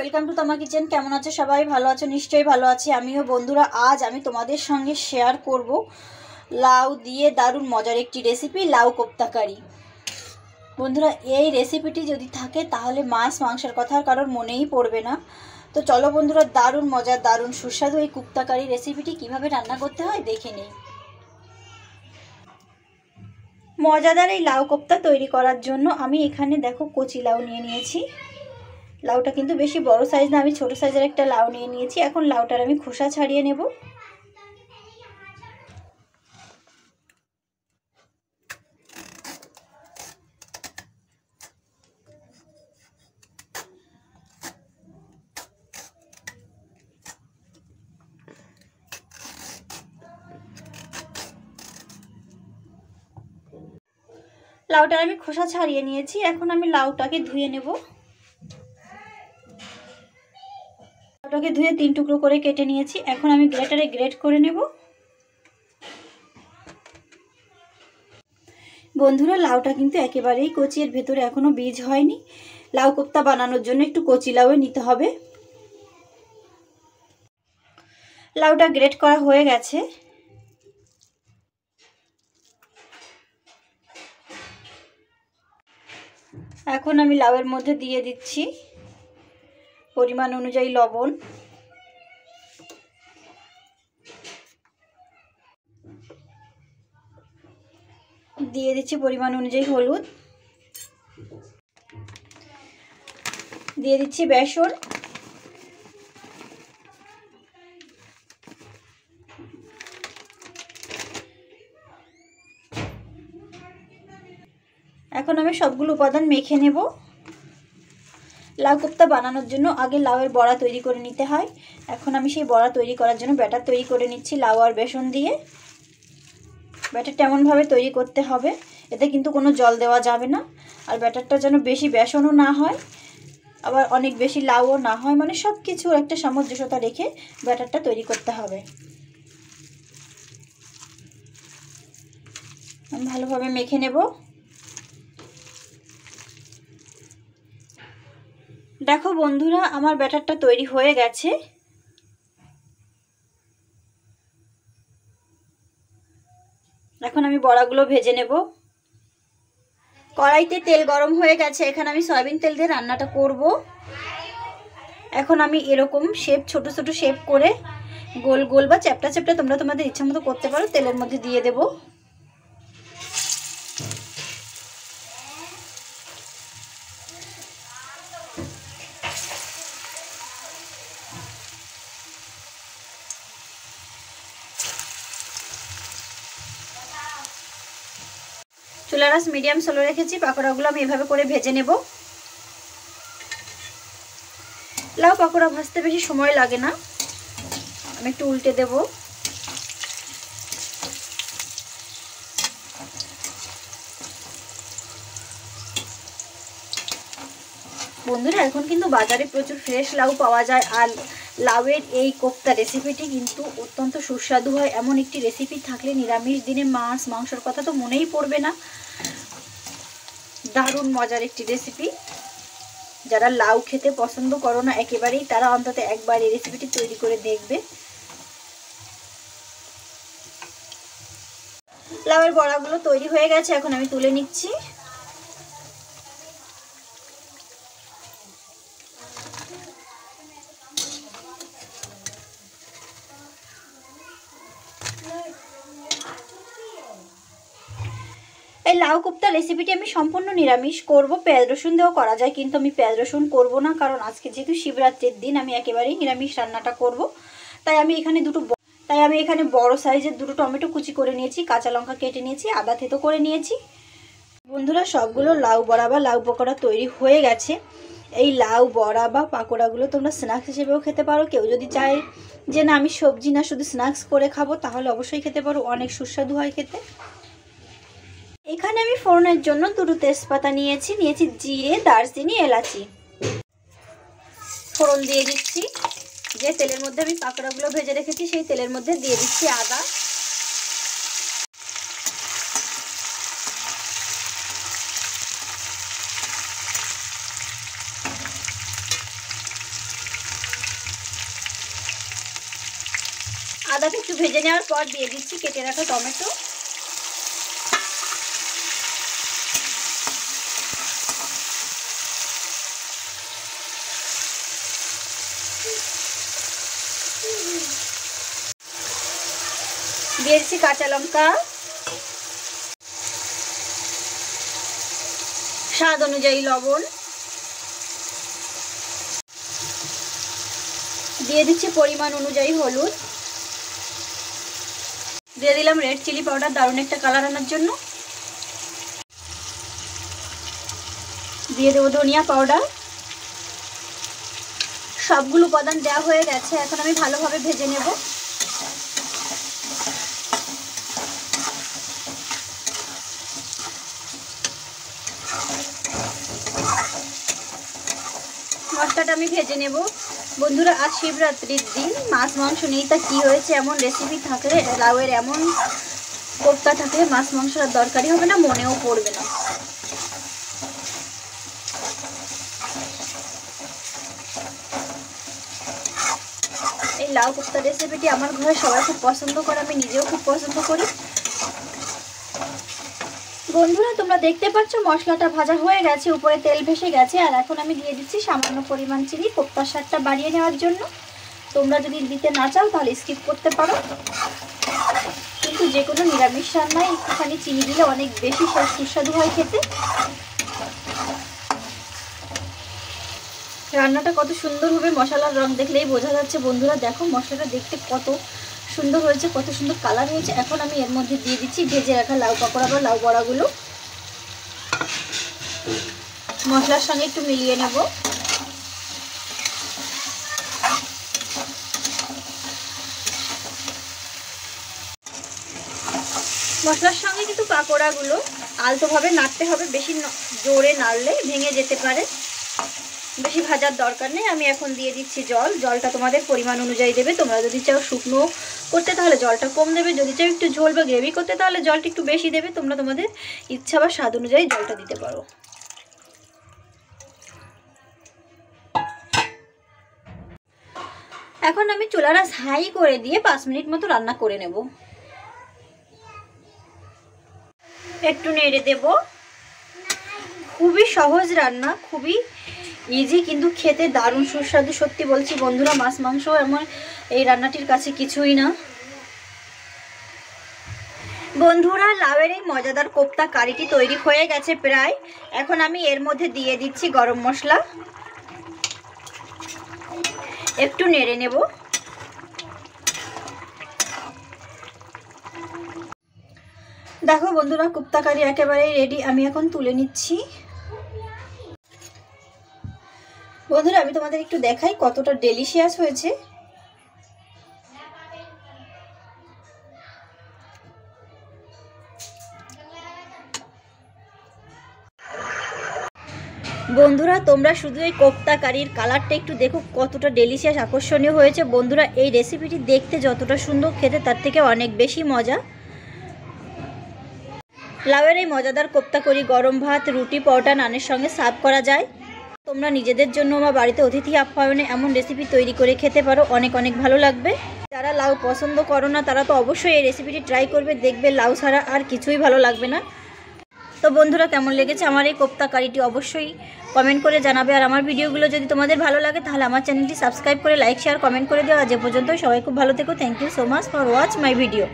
Welcome to তামা kitchen. কেমন আছো সবাই? ভালো আছো? নিশ্চয়ই ভালো আছি আমিও। বন্ধুরা, আজ আমি তোমাদের সঙ্গে শেয়ার করব লাউ দিয়ে দারুণ মজার একটি রেসিপি, লাউ কোপ্তা কারি। বন্ধুরা, এই রেসিপিটি যদি থাকে তাহলে মাছ মাংসের কথা আর কারোর মনেই পড়বে না। তো চলো বন্ধুরা, দারুণ মজার দারুণ সুস্বাদু এই কোপ্তা কারি রেসিপিটি কীভাবে রান্না করতে হয় দেখে নিই। মজাদার এই লাউ কোপ্তা তৈরি করার জন্য আমি এখানে দেখো কচি লাউ নিয়ে নিয়েছি। লাউটা কিন্তু বেশি বড় সাইজ না, আমি ছোট সাইজের একটা লাউ নিয়ে নিয়েছি। এখন লাউটার আমি খোসা ছাড়িয়ে নেব। লাউটার আমি খোসা ছাড়িয়ে নিয়েছি। এখন আমি লাউটাকে ধুয়ে নেব। লাউটাকে ধুয়ে 3 টুকরো করে কেটে নিয়েছি। এখন আমি গ্রেটারে গ্রেট করে নেব। বন্ধুরা, লাউটা কিন্তু একেবারেই কচি, এর ভেতরে এখনো বীজ হয়নি। লাউ কোপ্তা বানানোর জন্য একটু কচি লাউ নিতে হবে। লাউটা গ্রেট করা হয়ে গেছে। এখন আমি লাউয়ের মধ্যে দিয়ে দিচ্ছি পরিমাণ অনুযায়ী লবণ, দিয়ে দিচ্ছি পরিমাণ অনুযায়ী হলুদ, দিয়ে দিচ্ছি বেসন, এখন আমি সবগুলো উপাদান মেখে নেব। লাউ কোপ্তা বানানোর জন্য আগে লাউয়ের বড়া তৈরি করে নিতে হয়। এখন আমি সেই বড়া তৈরি করার জন্য ব্যাটার তৈরি করে নিচ্ছি লাউ আর বেসন দিয়ে। ব্যাটারটা এমনভাবে তৈরি করতে হবে, এতে কিন্তু কোনো জল দেওয়া যাবে না। আর ব্যাটারটা যেন বেশি বেসনও না হয়, আবার অনেক বেশি লাউও না হয়, মানে সব কিছুর একটা সামঞ্জস্যতা রেখে ব্যাটারটা তৈরি করতে হবে। আমি ভালোভাবে মেখে নেব। দেখো বন্ধুরা, আমার ব্যাটারটা তৈরি হয়ে গেছে। এখন আমি বড়াগুলো ভেজে নেব। কড়াইতে তেল গরম হয়ে গেছে। এখানে আমি সয়াবিন তেল দিয়ে রান্নাটা করব। এখন আমি এরকম শেপ, ছোট ছোট শেপ করে গোল গোল বা চ্যাপটা চ্যাপটা তোমরা তোমাদের ইচ্ছা মতো করতে পারো, তেলের মধ্যে দিয়ে দেব। চুলার আঁচ মিডিয়াম স্লো রেখেছি। পাকোড়াগুলো আমি এভাবে করে ভেজে নেব। লাউ পাকোড়া ভাজতে বেশি সময় লাগে না। আমি একটু উল্টে দেব। বন্ধুরা, এখন কিন্তু বাজারে প্রচুর ফ্রেশ লাউ পাওয়া যায়। আর লাউয়ের এই কোপ্তা রেসিপিটি কিন্তু অত্যন্ত সুস্বাদু হয়। এমন একটি রেসিপি থাকলে নিরামিষ দিনে মাছ মাংসের কথা তো মনেই পড়বে না। দারুণ মজার একটি রেসিপি। যারা লাউ খেতে পছন্দ করো না একেবারেই, তারা অন্তত একবার এই রেসিপিটি তৈরি করে দেখবে। লাউয়ের বড়াগুলো তৈরি হয়ে গেছে। এখন আমি তুলে নিচ্ছি। এই লাউ কোপ্তা রেসিপিটি আমি সম্পূর্ণ নিরামিষ করব। পেঁয়াজ রসুন দিয়েও করা যায়, কিন্তু আমি পেঁয়াজ রসুন করবো না, কারণ আজকে যেহেতু শিবরাত্রির দিন আমি একেবারেই নিরামিষ রান্নাটা করব। তাই আমি এখানে বড় সাইজের 2 টমেটো কুচি করে নিয়েছি, কাঁচা লঙ্কা কেটে নিয়েছি, আদা থেতো করে নিয়েছি। বন্ধুরা, সবগুলো লাউ বড়া বা লাউ পকোড়া তৈরি হয়ে গেছে। এই লাউ বড়া বা পাকোড়াগুলো তোমরা স্ন্যাক্স হিসেবেও খেতে পারো। কেউ যদি চায় যে না আমি সবজি না শুধু স্ন্যাক্স করে খাবো, তাহলে অবশ্যই খেতে পারো। অনেক সুস্বাদু হয় খেতে। এখানে আমি ফোড়নের জন্য 2 তেজপাতা নিয়েছি জিরে, দারচিনি, এলাচি। ফোড়ন দিয়ে দিচ্ছি। যে তেলের মধ্যে আমি পাকোড়াগুলো ভেজে রেখেছি সেই তেলের মধ্যে দিয়ে দিচ্ছি আদা, আদাটা একটু ভেজে নেওয়ার পর দিয়ে দিচ্ছি কেটে রাখা টমেটো। দিয়ে দিচ্ছি কাঁচা লঙ্কা, স্বাদ অনুযায়ী লবণ, দিয়ে দিচ্ছি পরিমাণ অনুযায়ী হলুদ, দিয়ে দিলাম রেড চিলি পাউডার দারুণ একটা কালার আনার জন্য, দিয়ে দেবো ধনিয়া পাউডার। সবগুলো উপাদান দেওয়া হয়ে গেছে, এখন আমি ভালোভাবে ভেজে নেব। মশলাটা আমি ভেজে নেব। বন্ধুরা আজ শিবরাত্রির দিন, মাছ মাংস নেই, তা কি হয়েছে, এমন রেসিপি থাকলে, লাউয়ের এমন কোপ্তা থাকলে মাছ মাংসের দরকারই হবে না, মনেও পড়বে না। এই লাউ কোপ্তা রেসিপিটি আমার ঘরে সবাই খুব পছন্দ করে, আমি নিজেও খুব পছন্দ করি। বন্ধুরা তোমরা দেখতে পাচ্ছ মশলাটা ভাজা হয়ে গেছে, উপরে তেল ভেসে গেছে। আর এখন আমি দিয়ে দিচ্ছি সামান্য পরিমাণ চিনি, কোপ্তার স্বাদটা বাড়িয়ে নেওয়ার জন্য। তোমরা যদি দিতে না চাও তাহলে স্কিপ করতে পারো, কিন্তু যে কোনো নিরামিষ রান্নায় একটুখানি চিনি দিলে অনেক বেশি সুস্বাদু হয় খেতে। রান্নাটা কত সুন্দর হবে মশলার রং দেখলেই বোঝা যাচ্ছে। বন্ধুরা দেখো মশলাটা দেখতে কত সুন্দর হয়েছে, কত সুন্দর কালার হয়েছে। এখন আমি এর মধ্যে দিয়ে দিচ্ছি ভেজে রাখা লাউ পাকোড়া বা লাউ বড়াগুলো। মশলার সঙ্গে একটু মিলিয়ে নেব। মশলার সঙ্গে কিন্তু পাকোড়াগুলো আলতোভাবে নাড়তে হবে, বেশি জোরে নাড়লে ভেঙে যেতে পারে। বেশি ভাজার দরকার নেই। আমি এখন দিয়ে দিচ্ছি জল। জলটা তোমাদের পরিমাণ অনুযায়ী দেবে। তোমরা যদি চাও শুকনো করতে তাহলে জলটা কম দেবে, যদি চাও একটু ঝোল বা গ্রেভি করতে তাহলে জলটা একটু বেশি দেবে। তোমরা তোমাদের ইচ্ছা বা স্বাদ অনুযায়ী জলটা দিতে পারো। এখন আমি চুলাটা হাই করে দিয়ে 5 মিনিট মতো রান্না করে নেব। একটু নেড়ে দেব। খুবই সহজ রান্না, খুবই ইজি, কিন্তু খেতে দারুণ সুস্বাদু। সত্যি বলছি বন্ধুরা, মাছ মাংস এমন এই রান্নাটির কাছে কিছুই না। বন্ধুরা লাউয়ের এই মজাদার কোপ্তা কারিটি তৈরি হয়ে গেছে প্রায়। এখন আমি এর মধ্যে দিয়ে দিচ্ছি গরম মশলা, একটু নেড়ে নেব। দেখো বন্ধুরা কোপ্তা কারি একেবারেই রেডি। আমি এখন তুলে নিচ্ছি। বন্ধুরা আমি তোমাদের একটু দেখাই কতটা ডেলিশিয়াস হয়েছে। বন্ধুরা তোমরা শুধু এই কোপ্তা কারির কালারটা একটু দেখো, কতটা ডেলিশিয়াস আকর্ষণীয় হয়েছে। বন্ধুরা এই রেসিপিটি দেখতে যতটা সুন্দর, খেতে তার থেকে অনেক বেশি মজা। লাউয়ের এই মজাদার কোপ্তা কারি গরম ভাত, রুটি, পরোটা, নানের সঙ্গে সার্ভ করা যায়। তোমরা নিজেদের জন্য বা বাড়িতে অতিথি আপ্যায়নে এমন রেসিপি তৈরি করে খেতে পারো, অনেক অনেক ভালো লাগবে। যারা লাউ পছন্দ করো না তারা তো অবশ্যই এই রেসিপিটি ট্রাই করবে, দেখবে লাউ ছাড়া আর কিছুই ভালো লাগবে না। তো বন্ধুরা কেমন লেগেছে আমার এই কোপ্তা কারিটি অবশ্যই কমেন্ট করে জানাবে। আর আমার ভিডিওগুলো যদি তোমাদের ভালো লাগে তাহলে আমার চ্যানেলটি সাবস্ক্রাইব করে লাইক শেয়ার কমেন্ট করে দেওয়া। আজ পর্যন্ত সবাই খুব ভালো থেকো। Thank you so much for watch my video.